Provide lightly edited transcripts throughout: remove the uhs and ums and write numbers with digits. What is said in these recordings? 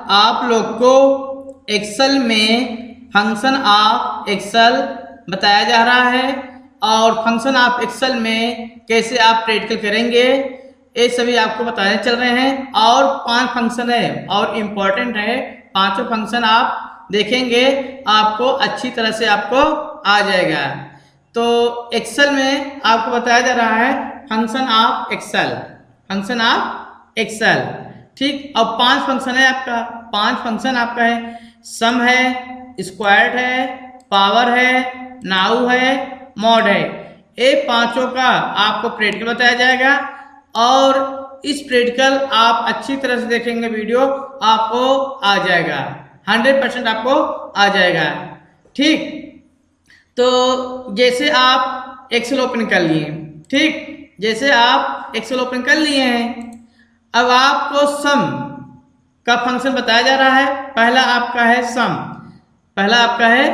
आप लोग को एक्सेल में फंक्शन ऑफ एक्सेल बताया जा रहा है और फंक्शन ऑफ एक्सेल में कैसे आप प्रैक्टिकल करेंगे ये सभी आपको बताने चल रहे हैं। और 5 फंक्शन है और इम्पोर्टेंट है, पांचों फंक्शन आप देखेंगे आपको अच्छी तरह से आपको आ जाएगा। तो एक्सेल में आपको बताया जा रहा है function of Excel, function of Excel, ठीक। और 5 फंक्शन है आपका, 5 फंक्शन आपका है, सम है, स्क्वायर्ड है, पावर है, नाउ है, मॉड है। ये पांचों का आपको प्रैक्टिकल बताया जाएगा और इस प्रैक्टिकल आप अच्छी तरह से देखेंगे वीडियो आपको आ जाएगा, 100% आपको आ जाएगा, ठीक। तो जैसे आप एक्सेल ओपन कर लिए, ठीक, जैसे आप एक्सेल ओपन कर लिए हैं, अब आपको सम का फंक्शन बताया जा रहा है। पहला आपका है सम, पहला आपका है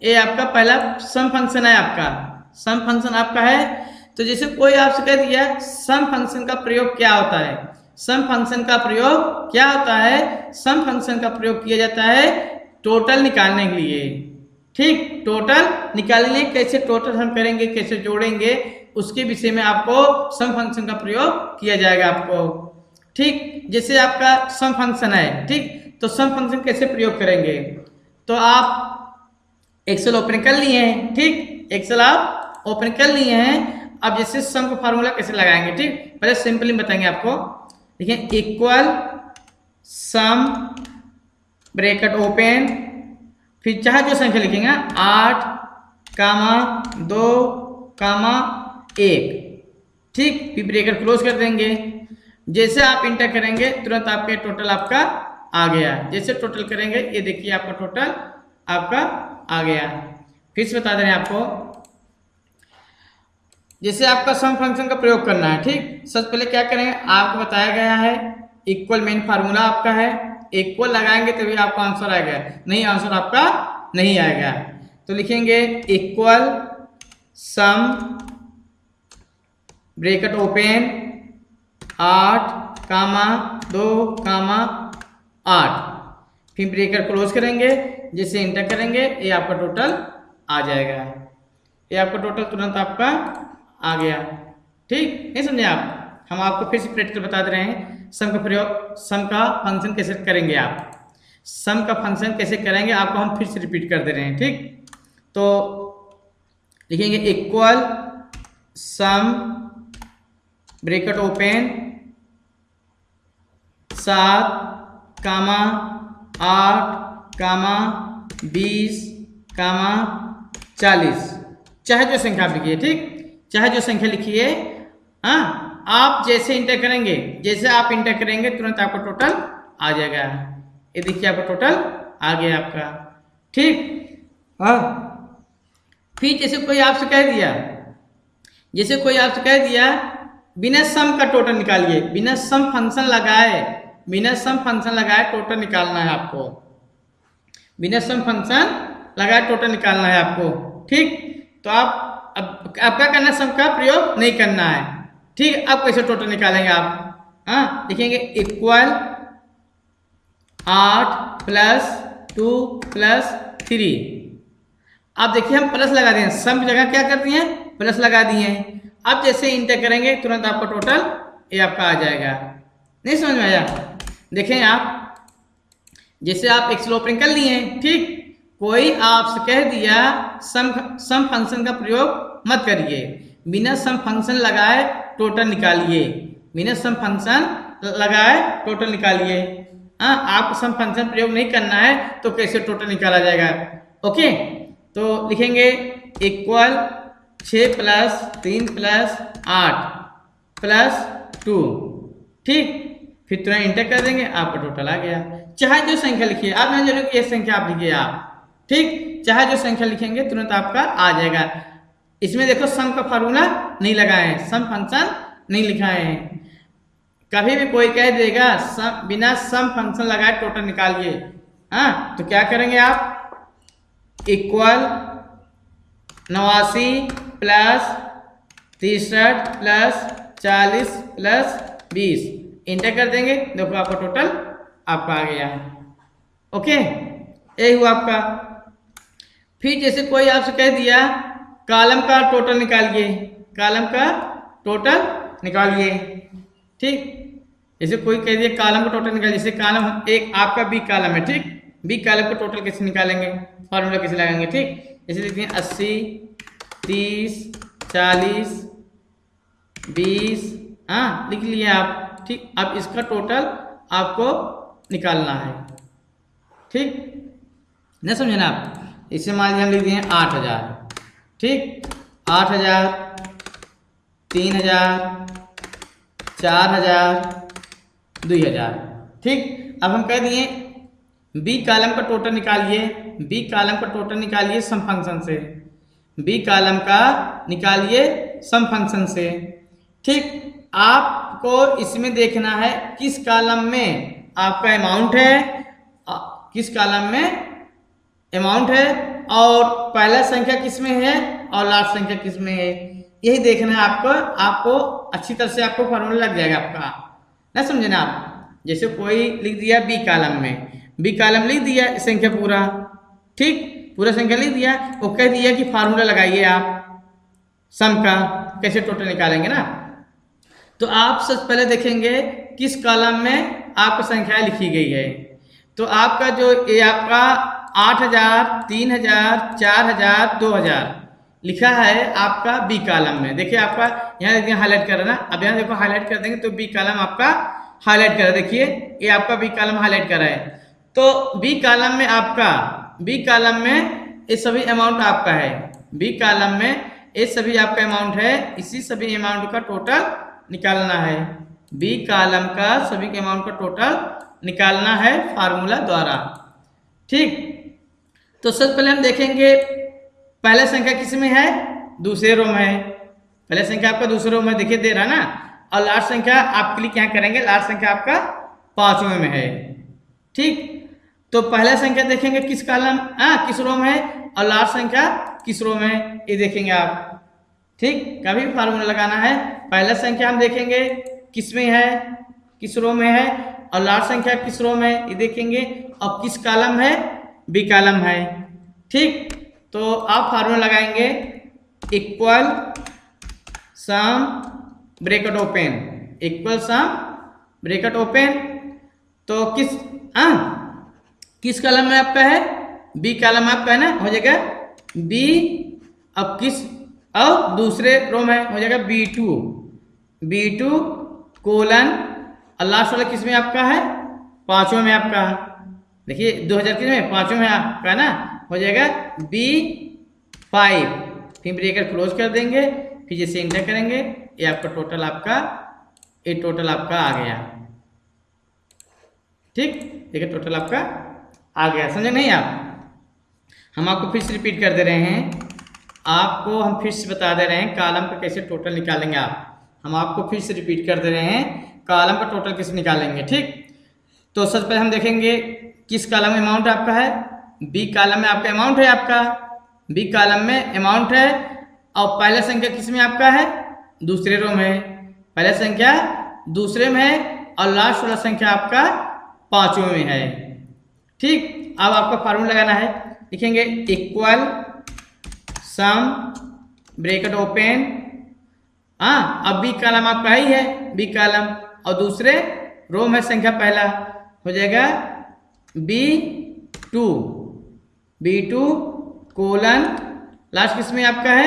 ये आपका पहला सम फंक्शन है, आपका सम फंक्शन आपका है। तो जैसे कोई आपसे कह दिया सम फंक्शन का प्रयोग क्या होता है, सम फंक्शन का प्रयोग क्या होता है, सम फंक्शन का प्रयोग किया जाता है टोटल निकालने के लिए, ठीक। टोटल निकालने कैसे टोटल हम करेंगे, कैसे जोड़ेंगे, उसके विषय में आपको सम फंक्शन का प्रयोग किया जाएगा आपको, ठीक। जैसे आपका सम फंक्शन है, ठीक, तो सम फंक्शन कैसे प्रयोग करेंगे, तो आप एक्सेल ओपन कर लिए हैं, ठीक, एक्सेल आप ओपन कर लिए हैं। अब जैसे सम का फार्मूला कैसे लगाएंगे, ठीक, पहले सिंपली बताएंगे आपको। देखिए इक्वल सम ब्रैकेट ओपन, फिर चाहे जो संख्या लिखेंगे 8, 2, 1, ठीक, फिर ब्रैकेट क्लोज कर देंगे। जैसे आप इंटर करेंगे तुरंत आपके टोटल आपका आ गया। जैसे टोटल करेंगे ये देखिए आपका टोटल आपका आ गया। फिर से बता दे रहे हैं आपको, जैसे आपका सम फंक्शन का प्रयोग करना है, ठीक। सबसे पहले क्या करेंगे, आपको बताया गया है इक्वल मेन फार्मूला आपका है, इक्वल लगाएंगे तभी आपका आंसर आएगा, नहीं आंसर आपका नहीं आएगा। तो लिखेंगे इक्वल सम ब्रैकेट ओपन 8, 2, 8, फिर ब्रैकेट क्लोज करेंगे। जैसे इंटर करेंगे ये आपका टोटल आ जाएगा, ये आपका टोटल तुरंत आपका आ गया, ठीक। नहीं समझे आप, हम आपको फिर से प्रैक्टिकल बता दे रहे हैं सम का प्रयोग, सम का फंक्शन कैसे करेंगे, आप सम का फंक्शन कैसे करेंगे आपको हम फिर से रिपीट कर दे रहे हैं, ठीक। तो लिखेंगे इक्वल सम ब्रैकेट ओपन 7, 8, 20, 40, चाहे जो संख्या आप लिखिए, ठीक, चाहे जो संख्या लिखिए। हाँ, आप जैसे इंटर करेंगे, जैसे आप इंटर करेंगे तुरंत आपका टोटल आ जाएगा। ये देखिए आपका टोटल आ गया आपका, ठीक। हाँ, फिर जैसे कोई आपसे कह दिया, जैसे कोई आपसे कह दिया बिना सम का टोटल निकालिए, बिना सम फंक्शन लगाए, बिना सम फंक्शन लगाए टोटल निकालना है आपको, बिना सम फंक्शन लगाए टोटल निकालना है आपको, ठीक। तो आप अब क्या करना है, सम का प्रयोग नहीं करना है, ठीक। अब कैसे टोटल निकालेंगे आप, हाँ, लिखेंगे इक्वल 8 + 2 + 3। अब देखिए हम प्लस लगा दिए, सम की जगह क्या कर दिए हैं, प्लस लगा दिए हैं। अब जैसे इंटर करेंगे तुरंत आपका टोटल ये आपका आ जाएगा। नहीं समझ में आया, देखें आप, जैसे आप एक्सेल ओपन कर लिए हैं, ठीक, कोई आपसे कह दिया सम फंक्शन का प्रयोग मत करिए, बिना सम फंक्शन लगाए टोटल निकालिए, बिना सम फंक्शन लगाए टोटल निकालिए। हाँ, आपको सम फंक्शन प्रयोग नहीं करना है तो कैसे टोटल निकाला जाएगा, ओके। तो लिखेंगे इक्वल 6 + 3 + 8 + 2, ठीक, फिर तुरंत इंटर कर देंगे आपका टोटल आ गया। चाहे जो संख्या लिखिए, आप नहीं जरूर कि ये संख्या आप लिखिए आप, ठीक, चाहे जो संख्या लिखेंगे तुरंत आपका आ जाएगा। इसमें देखो सम का फार्मूला नहीं लगाए हैं, सम फंक्शन नहीं लिखाए हैं। कभी भी कोई कह देगा बिना सम फंक्शन लगाए टोटल निकालिए, हाँ, तो क्या करेंगे आप, इक्वल 89 + 63 + 40 + 20 इंटर कर देंगे, देखो आपका टोटल आपका आ गया, ओके, यही हुआ आपका। फिर जैसे कोई आपसे कह दिया कॉलम का टोटल निकालिए, कॉलम का टोटल निकालिए, ठीक। जैसे कोई कह दिया कॉलम का टोटल निकालिए, जैसे कॉलम एक आपका बी कॉलम है, ठीक। बी कॉलम का टोटल कैसे निकालेंगे, फॉर्मूला कैसे लगाएंगे, ठीक। जैसे लिखते हैं 80, 30, 40, 20, हाँ लिख लिए आप, ठीक। अब इसका टोटल आपको निकालना है, ठीक। नहीं समझे ना आप। इसे मान लीजिए हम लिख दिए 8000, ठीक। 8000, 3000, 4000, 2000, ठीक। अब हम कह दिए बी कॉलम का टोटल निकालिए, बी कॉलम का टोटल निकालिए सम फंक्शन से, बी कॉलम का निकालिए सम फंक्शन से, ठीक। आपको इसमें देखना है किस कॉलम में आपका अमाउंट है, किस कॉलम में अमाउंट है, और पहला संख्या किस में है और लास्ट संख्या किस में है, यही देखना है आपको। आपको अच्छी तरह से आपको फॉर्मूला लग जाएगा आपका, ना समझे ना आप। जैसे कोई लिख दिया बी कॉलम में, बी कॉलम लिख दिया संख्या पूरा, ठीक, पूरा संख्या लिख दिया, वो कह दिया कि फार्मूला लगाइए आप सम का, कैसे टोटल निकालेंगे ना। तो आप सबसे पहले देखेंगे किस कॉलम में आपका संख्या लिखी गई है। तो आपका जो ये आपका 8000, 3000, 4000, 2000 लिखा है आपका बी कॉलम में। देखिए आपका यहाँ देखिए हाईलाइट कर रहा है ना, अब यहाँ देखो हाईलाइट कर देंगे तो बी कॉलम आपका हाईलाइट कर रहा है, देखिए ये आपका बी कॉलम हाईलाइट कर रहा है। तो बी कॉलम में आपका, बी कॉलम में ये सभी अमाउंट आपका है, बी कॉलम में ये सभी आपका अमाउंट है, इसी सभी अमाउंट का टोटल निकालना है। बी कॉलम का सभी के अमाउंट का टोटल निकालना है फार्मूला द्वारा, ठीक। तो सबसे पहले हम देखेंगे पहला संख्या किस में है, दूसरे रो में है। पहला संख्या आपका दूसरे रो में देखिए दे रहा ना, और लास्ट संख्या आप क्लिक यहाँ करेंगे, लास्ट संख्या आपका 5वें में है, ठीक। तो पहला संख्या देखेंगे किस कॉलम किस रो में है, और लास्ट संख्या किस रो में है, ये देखेंगे आप, ठीक। कभी भी फार्मूला लगाना है, पहला संख्या हम देखेंगे किस में है, किस रो में है, और लास्ट संख्या किस रो में है ये देखेंगे, और किस कॉलम है, बी कॉलम है, ठीक। तो आप फार्मूला लगाएंगे इक्वल सम ब्रैकेट ओपन, इक्वल सम ब्रैकेट ओपन। तो किस कॉलम में आपका है, बी कॉलम में आपका है ना, हो जाएगा बी, अब किस और दूसरे रो में हो जाएगा B2, B2 कोलन, और लास्ट वाला किस में आपका है, 5वें में आपका, देखिए 2000 किस में, 5वें में आपका ना, हो जाएगा B5, फिर ब्रेकर क्लोज कर देंगे, फिर जैसे एंटर करेंगे ये आपका टोटल आपका, ये टोटल आपका आ गया, ठीक। देखिए टोटल आपका आ गया, समझे नहीं आप। हम आपको फिर से रिपीट कर दे रहे हैं, आपको हम फिर से बता दे रहे हैं कॉलम का कैसे टोटल निकालेंगे आप। हम आपको फिर से रिपीट कर दे रहे हैं कॉलम का टोटल कैसे निकालेंगे, ठीक। तो सबसे पहले हम देखेंगे किस कॉलम में अमाउंट आपका है, बी कॉलम में आपका अमाउंट है, आपका बी कॉलम में अमाउंट है, और पहला संख्या किस में आपका है, दूसरे रो में, पहला संख्या दूसरे में है, और लास्ट वाला संख्या आपका 5वें में है, ठीक। अब आपका फार्मूला लगाना है, लिखेंगे इक्वल सम ब्रैकेट ओपन, अब बी कॉलम आपका ही है, बी कॉलम, और दूसरे रो में संख्या पहला हो जाएगा B2, B2 कोलन, लास्ट किस में आपका है,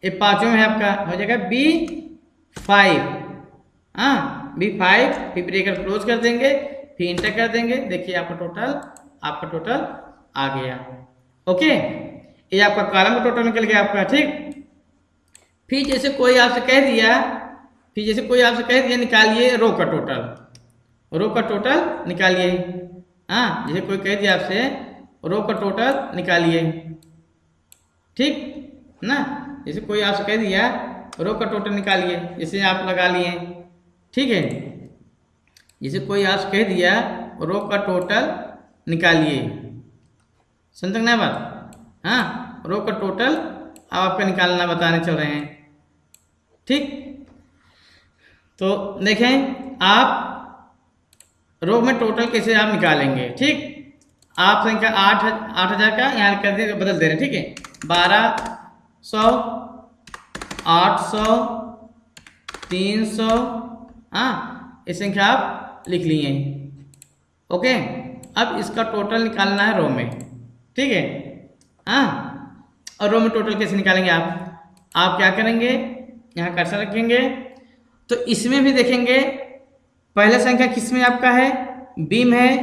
ये 5वें में आपका हो जाएगा B5, B5, फिर ब्रेकर क्लोज कर देंगे, फिर इंटर कर देंगे, देखिए आपका टोटल आ गया, ओके। ये आपका कॉलम का टोटल निकल गया आपका, ठीक। फिर जैसे कोई आपसे कह दिया निकालिए रो का टोटल, रो का टोटल निकालिए, जैसे कोई कह दिया आपसे रो का टोटल निकालिए, ठीक ना। जैसे कोई आपसे कह दिया रो का टोटल निकालिए, जैसे आप लगा लिए, ठीक है। जैसे कोई आपसे कह दिया रो का टोटल निकालिए, समझ ना बात, रो का टोटल अब आपका निकालना बताने चल रहे हैं, ठीक। तो देखें आप रो में टोटल कैसे आप निकालेंगे, ठीक। आप संख्या 8,000 का यहाँ कर दे बदल दे रहे हैं, ठीक है। 1200, 800, 300, हाँ ये संख्या आप लिख लिए। ओके, अब इसका टोटल निकालना है रो में, ठीक है। हाँ, और रो में टोटल कैसे निकालेंगे आप क्या करेंगे, यहाँ कर्सर रखेंगे तो इसमें भी देखेंगे पहला संख्या किसमें आपका है, बी में है,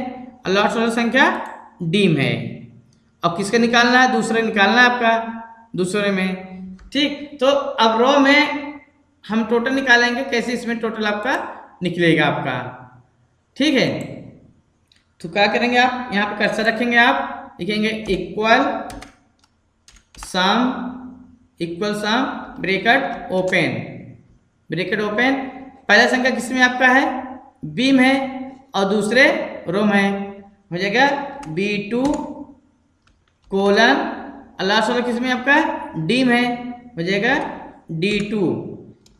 और लास्ट वाला संख्या डी में है। अब किसका निकालना है, दूसरे निकालना है आपका, दूसरे में, ठीक। तो अब रो में हम टोटल निकालेंगे, कैसे इसमें टोटल आपका निकलेगा आपका, ठीक है। तो क्या करेंगे आप, यहाँ पे कर्सर रखेंगे, आप लिखेंगे इक्वल सम ब्रैकेट ओपन, पहला संख्या किसमें आपका है, बी में है, और दूसरे रो में है, हो जाएगा B2 कोलन, लास्ट वाला किसमें आपका है, डी में है, हो जाएगा D2,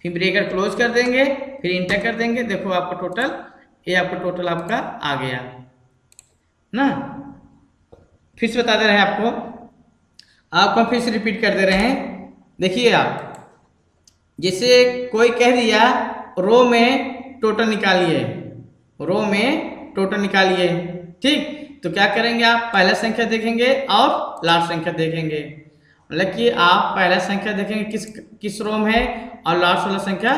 फिर ब्रैकेट क्लोज कर देंगे, फिर इंटर कर देंगे। देखो आपका टोटल, ये आपका टोटल आपका आ गया ना। फिर से बता दे रहे हैं आपको फिर से रिपीट कर दे रहे हैं। देखिए आप, जैसे कोई कह दिया रो में टोटल निकालिए, ठीक। तो क्या करेंगे आप, पहला संख्या देखेंगे और लास्ट संख्या देखेंगे, मतलब कि आप पहला संख्या देखेंगे किस रो में है, और लास्ट वाला संख्या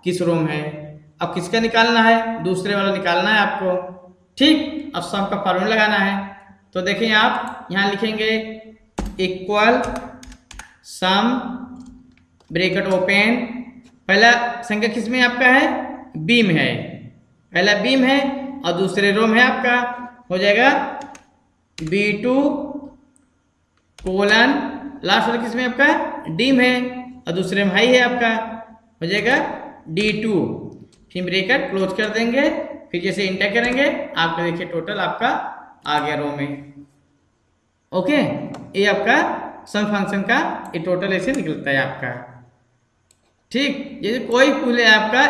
किस रो में है। अब किसका निकालना है, दूसरे वाला निकालना है आपको, ठीक। अब सम का फॉर्मूला लगाना है, तो देखिए आप यहाँ लिखेंगे इक्वल सम ब्रैकेट ओपन, पहला संख्या किसमें आपका है, बी में है, पहला बी में है, और दूसरे रो में है आपका, हो जाएगा B2 कोलन, लास्ट वाला किसमें आपका डी में है, और दूसरे में हाई है आपका, हो जाएगा D2, फिर ब्रैकेट क्लोज कर देंगे, फिर जैसे इंटर करेंगे आपको देखिए टोटल आपका आ गया रो में। ओके, ये आपका सम फंक्शन का ये टोटल ऐसे निकलता है आपका, ठीक। जैसे कोई पूछे आपका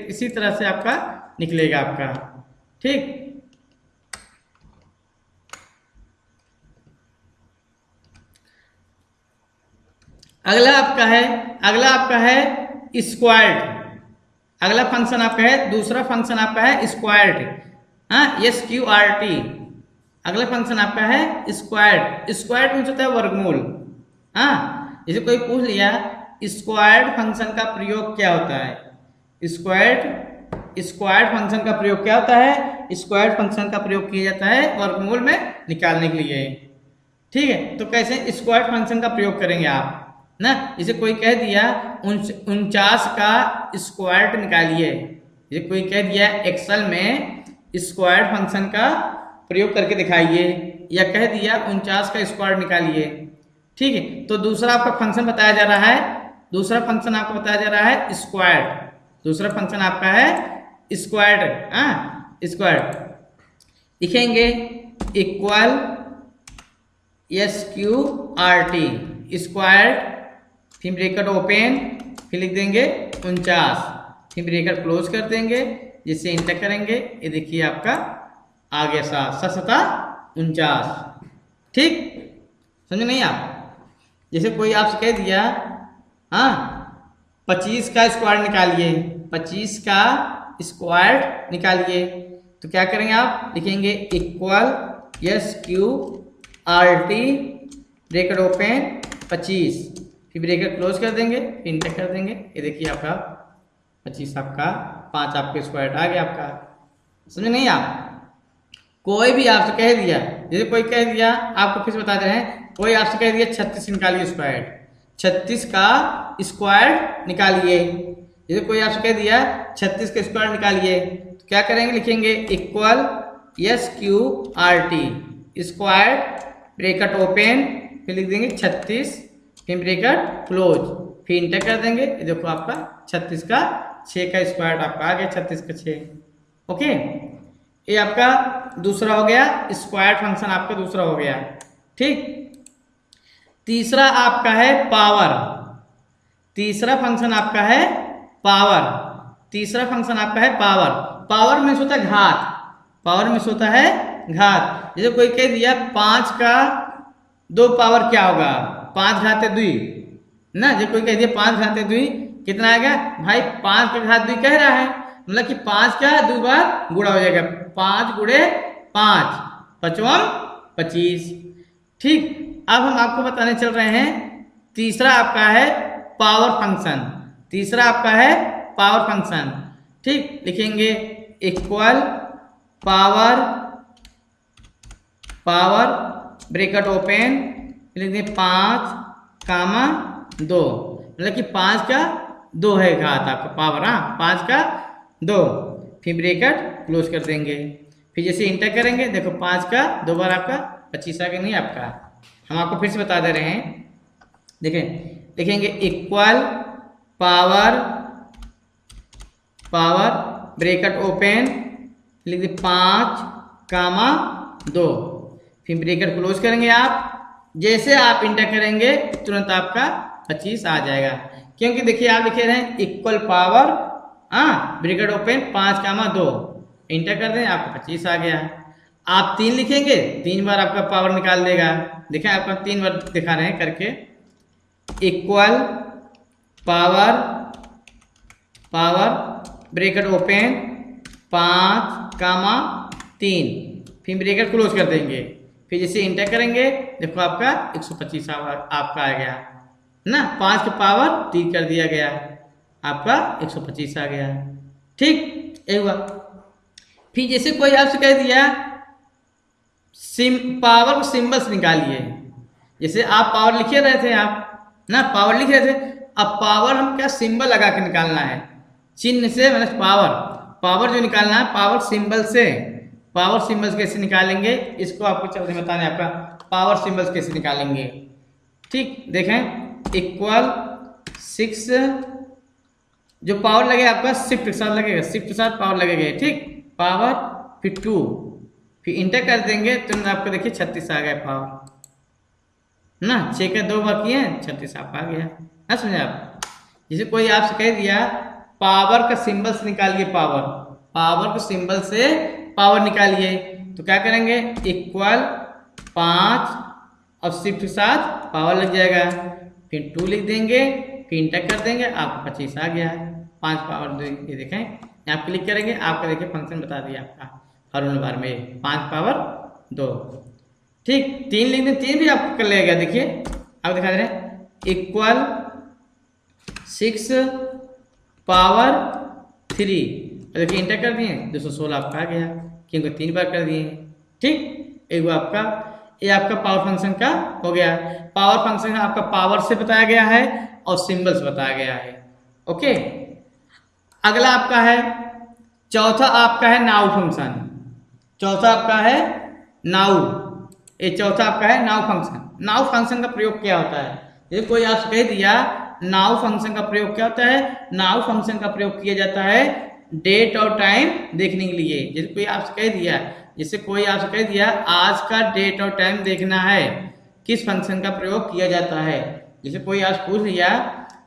इसी तरह से आपका निकलेगा आपका, ठीक। अगला आपका है स्क्वायर्ड, अगला फंक्शन आपका है, दूसरा फंक्शन आपका है स्क्वायर्ड, हाँ SQRT, अगला फंक्शन आपका है स्क्वायर्ड मीन्स होता है वर्गमूल। हाँ, जैसे कोई पूछ लिया स्क्वायर्ड फंक्शन का प्रयोग क्या होता है, स्क्वायर्ड फंक्शन का प्रयोग क्या होता है, स्क्वायर्ड फंक्शन का प्रयोग किया जाता है वर्गमूल में निकालने के लिए, ठीक है। तो कैसे स्क्वायर्ड फंक्शन का प्रयोग करेंगे आप ना, जैसे कोई कह दिया 49 का स्क्वायर्ड निकालिए, जैसे कोई कह दिया एक्सेल में स्क्वायर्ड फंक्शन का प्रयोग करके दिखाइए, या कह दिया 49 का स्क्वायर्ड निकालिए, ठीक है। तो दूसरा आपका फंक्शन बताया जा रहा है, दूसरा फंक्शन आपको बताया जा रहा है स्क्वायर्ड, दूसरा फंक्शन आपका है स्क्वायर्ड, हाँ स्क्वायर्ड लिखेंगे इक्वल SQRT स्क्वायर्ड, फिर ब्रैकेट ओपन, फिर लिख देंगे 49, फिर ब्रैकेट क्लोज कर देंगे, जिससे इंटर करेंगे, ये देखिए आपका आ गया 49, ठीक। समझे नहीं आप, जैसे कोई आपसे कह दिया हाँ 25 का स्क्वायर निकालिए, 25 का स्क्वायर निकालिए, तो क्या करेंगे आप, लिखेंगे इक्वल SQRT ब्रैकेट ओपन 25, फिर ब्रैकेट क्लोज कर देंगे, फिर इंटर कर देंगे, ये देखिए आपका 25 आपका 5 आपके स्क्वायर आ गया आपका। समझे नहीं आप, कोई भी आपसे कह दिया, जैसे कोई कह दिया आपको फिर बता दे रहे हैं, कोई आपसे कह दिया 36 निकालिए स्क्वायर, 36 का स्क्वायर निकालिए, जैसे कोई आपसे कह दिया 36 का स्क्वायर निकालिए, तो क्या करेंगे, लिखेंगे equal SQRT square bracket open, फिर लिख देंगे 36, फिर ब्रैकेट क्लोज, फिर इंटर कर देंगे, ये देखो आपका 36 का 6 का स्क्वायर आपका आ गया 36 का 6। ओके, ये आपका दूसरा हो गया, स्क्वायर फंक्शन आपका दूसरा हो गया, ठीक। तीसरा आपका है पावर, तीसरा फंक्शन आपका है पावर, तीसरा फंक्शन आपका है पावर। पावर मीन्स होता है घात, पावर मीन्स होता है घात। जैसे कोई कह दिया 5 का 2 पावर क्या होगा, 5 घाते 2 ना। जब कोई कह दिया 5 घाते 2 कितना आएगा भाई, 5 का घात 2 कह रहा है, मतलब कि 5 का 2 बार गुणा हो जाएगा, 5 गुणे 5 5 25। ठीक, अब हम आपको बताने चल रहे हैं तीसरा आपका है पावर फंक्शन। तीसरा आपका है पावर फंक्शन। ठीक, लिखेंगे equal power, power bracket open, लिख दें 5 कामा 2, मतलब कि 5 का 2 है घात आपका पावर, हाँ 5 का 2, फिर ब्रैकेट क्लोज कर देंगे। फिर जैसे इंटर करेंगे देखो 5 का 2 बार आपका 25 आ गया, नहीं आपका। हम आपको फिर से बता दे रहे हैं, देखें लिखेंगे equal power, power bracket open, लिख दे 5 कामा 2, फिर ब्रैकेट क्लोज करेंगे। आप जैसे आप इंटर करेंगे तुरंत आपका 25 आ जाएगा, क्योंकि देखिए आप लिखे रहे हैं इक्वल पावर, हाँ ब्रैकेट ओपन 5 कामा 2, इंटर कर दें आपका 25 आ गया। आप 3 लिखेंगे 3 बार आपका पावर निकाल देगा। देखें आपका 3 बार दिखा रहे हैं करके, equal power, power bracket open 5 कामा 3, फिर ब्रैकेट क्लोज कर देंगे। फिर जैसे इंटर करेंगे देखो आपका 125 आपका आ गया ना, 5 के पावर 3 कर दिया गया, आपका 125 आ गया। ठीक, एक बार फिर जैसे कोई आपसे कह दिया पावर को सिंबल्स निकालिए, जैसे आप पावर लिखे रहे थे, आप ना पावर लिख रहे थे, अब पावर हम क्या सिंबल लगा के निकालना है, चिन्ह से, मतलब पावर, पावर जो निकालना है पावर सिंबल से। पावर सिंबल्स कैसे निकालेंगे इसको आपको चलते बताने, आपका पावर सिंबल्स कैसे निकालेंगे। ठीक, देखें इक्वल 6, जो पावर लगेगा आपका शिफ्ट के साथ लगेगा, शिफ्ट के साथ पावर लगेगा। ठीक, पावर फिर 2, फिर इंटर कर देंगे तो आपको देखिए 36 आ गया पावर ना, 6 का 2 बार किए 36 आपका आ गया ना, समझे आप। जैसे कोई आपसे कह दिया पावर का सिंबल से निकालिए, पावर, पावर के सिंबल से पावर निकालिए, तो क्या करेंगे इक्वल 5 और शिफ्ट के साथ पावर लग जाएगा, फिर 2 लिख देंगे, फिर इंटर कर देंगे, आपको 25 आ गया। 5 पावर 2, ये देखें यहाँ क्लिक करेंगे आपका देखिए फंक्शन बता दिया आपका फॉर्मूला बार में 5 पावर 2। ठीक, 3 लिख दें, 3 भी आपको कर लेगा। देखिए आप दिखा दे रहे हैं इक्वल 6 पावर 3, देखिए इंटर कर दिए 216 आपका आ गया, क्योंकि 3 बार कर दिए। ठीक, एक बार आपका ये आपका पावर फंक्शन का हो गया। पावर फंक्शन आपका पावर से बताया गया है और सिंबल्स बताया गया है। ओके, अगला आपका है चौथा, आपका है नाउ फंक्शन। चौथा आपका है नाउ, ये चौथा आपका है नाउ फंक्शन। नाउ फंक्शन का प्रयोग क्या होता है, जैसे कोई आपसे कह दिया नाउ फंक्शन का प्रयोग क्या होता है, नाउ फंक्शन का प्रयोग किया जाता है डेट और टाइम देखने के लिए। जैसे कोई आपसे कह दिया, जैसे कोई आपसे कह दिया आज का डेट और टाइम देखना है, किस फंक्शन का प्रयोग किया जाता है। जैसे कोई आपसे पूछ लिया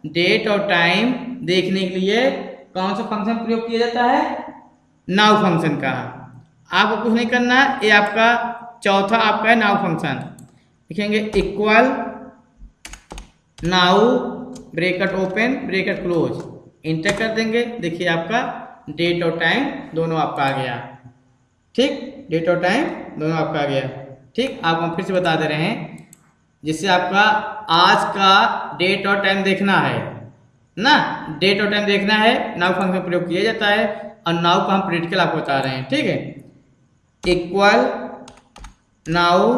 डेट और टाइम देखने के लिए कौन सा फंक्शन प्रयोग किया जाता है, नाउ फंक्शन का। आपको कुछ नहीं करना, ये आपका चौथा आपका है नाउ फंक्शन। लिखेंगे equal now bracket open bracket close, inter कर देंगे, देखिए आपका डेट और टाइम दोनों आपका आ गया। ठीक, डेट और टाइम दोनों आपका आ गया। ठीक, आपको हम फिर से बता दे रहे हैं, जिससे आपका आज का डेट और टाइम देखना है ना, डेट और टाइम देखना है, नाउ फंक्शन प्रयोग किया जाता है, और नाउ का हम प्रैक्टिकल आपको बता रहे हैं। ठीक है, equal now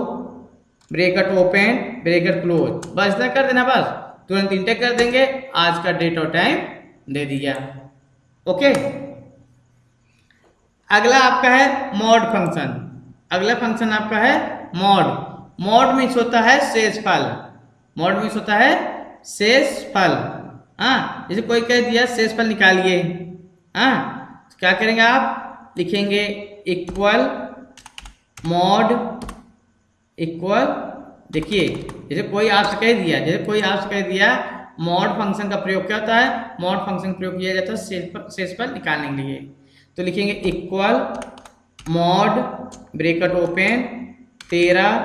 bracket open bracket close, बस इतना कर देना, बस तुरंत इंटर कर देंगे, आज का डेट और टाइम दे दिया। ओके, अगला आपका है मॉड फंक्शन। अगला फंक्शन आपका है मॉड। मॉड मीन्स होता है शेषफल, मॉड मीन्स होता है शेषफल। हाँ, जैसे कोई कह दिया शेषफल निकालिए, हाँ क्या करेंगे आप, लिखेंगे इक्वल मॉड इक्वल, देखिए जैसे कोई आपसे कह दिया, जैसे कोई आपसे कह दिया मॉड फंक्शन का प्रयोग क्या होता है, मॉड फंक्शन प्रयोग किया जाता है शेषफल निकालने के लिए। तो लिखेंगे इक्वल मॉड ब्रैकेट ओपन 13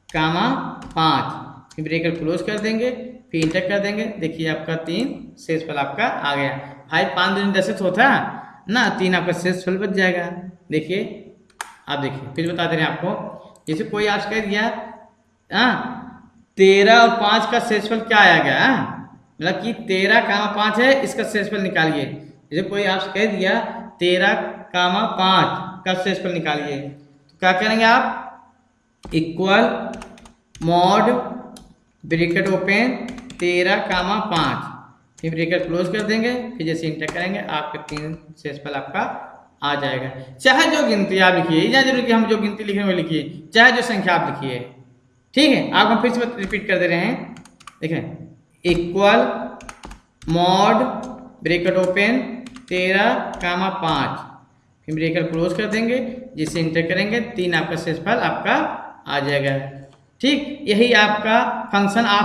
कामा 5, फिर ब्रैकेट क्लोज कर देंगे, फिर इंटर कर देंगे। देखिए आपका 3 शेषफल आपका आ गया। भाई 5 दूनी 10 होता ना, 3 आपका शेषफल बच जाएगा। देखिए आप देखिए फिर बता दे रहे हैं आपको, जैसे कोई आपसे कह दिया 13 और 5 का शेषफल क्या आएगा, मतलब कि 13 कामा 5 है, इसका शेषफल निकालिए। जैसे कोई आपसे कह दिया 13 कामा 5 का शेषफल निकालिए, तो क्या करेंगे आप, इक्वल मॉड ब्रैकेट ओपन 13 कामा 5, फिर ब्रैकेट क्लोज कर देंगे, फिर जैसे इंटर करेंगे आपके 3 शेषफल आपका आ जाएगा। चाहे जो गिनती आप लिखिए, इतना जरूरी कि हम जो गिनती लिख रहे हैं वो लिखिए, चाहे जो संख्या आप लिखिए। ठीक है, आप हम फिर से रिपीट कर दे रहे हैं। देखें, इक्वल मॉड ब्रैकेट ओपन 13 कामा 5, फिर ब्रैकेट क्लोज कर देंगे, जिसे इंटर करेंगे 3 आपका शेषफल आपका आ जाएगा। ठीक, यही आपका फंक्शन आप